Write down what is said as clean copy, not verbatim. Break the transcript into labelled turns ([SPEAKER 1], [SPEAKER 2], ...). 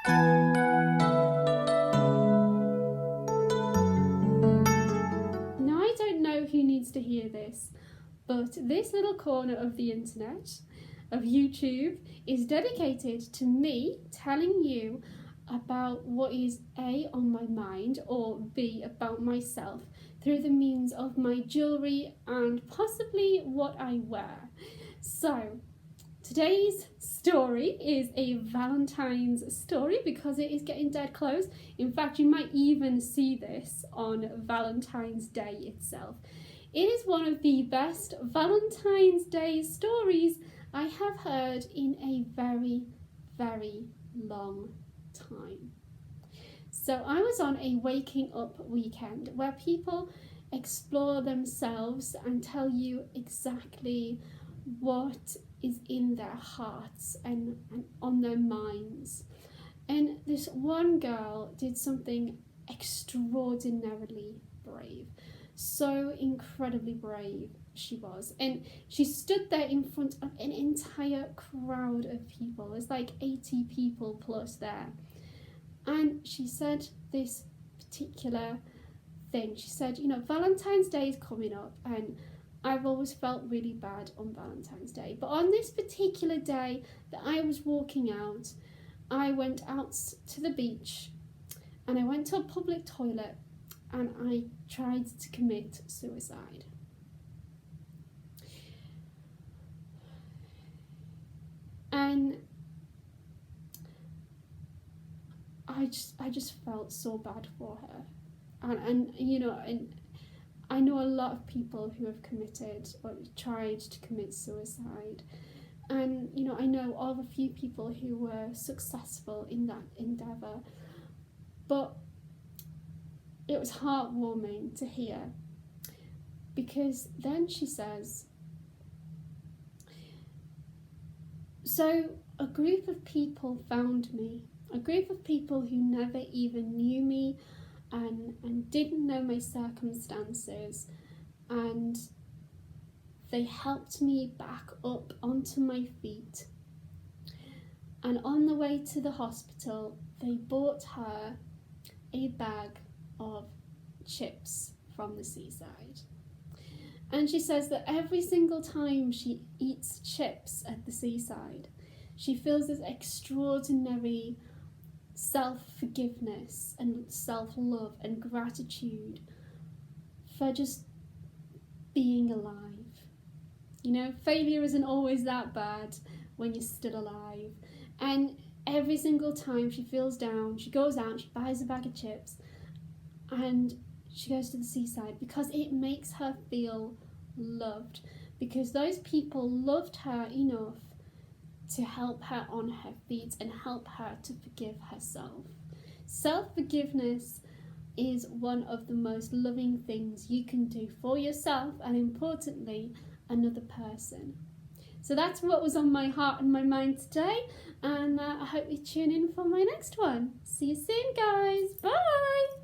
[SPEAKER 1] Now, I don't know who needs to hear this, but this little corner of the internet, of YouTube, is dedicated to me telling you about what is A, on my mind, or B, about myself through the means of my jewellery and possibly what I wear. So, today's story is a Valentine's story because it is getting dead close. In fact, you might even see this on Valentine's Day itself. It is one of the best Valentine's Day stories I have heard in a very, very long time. So I was on a waking up weekend where people explore themselves and tell you exactly what is in their hearts and on their minds. And this one girl did something extraordinarily brave. So incredibly brave she was. And she stood there in front of an entire crowd of people. There's like 80 people plus there. And she said this particular thing. She said, you know, Valentine's Day is coming up and I've always felt really bad on Valentine's Day. But on this particular day that I was walking out, I went out to the beach and I went to a public toilet and I tried to commit suicide. And I just felt so bad for her. And you know, and I know a lot of people who have committed or tried to commit suicide. And, you know, I know of a few people who were successful in that endeavour. But it was heartwarming to hear. Because then she says, so a group of people found me. A group of people who never even knew me and didn't know my circumstances, and they helped me back up onto my feet. And on the way to the hospital, they bought her a bag of chips from the seaside. And she says that every single time she eats chips at the seaside, she feels this extraordinary self-forgiveness and self-love and gratitude for just being alive. You know, failure isn't always that bad when you're still alive. And every single time she feels down, she goes out, she buys a bag of chips and she goes to the seaside because it makes her feel loved, because those people loved her enough to help her on her feet and help her to forgive herself. Self-forgiveness is one of the most loving things you can do for yourself and, importantly, another person. So that's what was on my heart and my mind today, and I hope you tune in for my next one. See you soon, guys. Bye!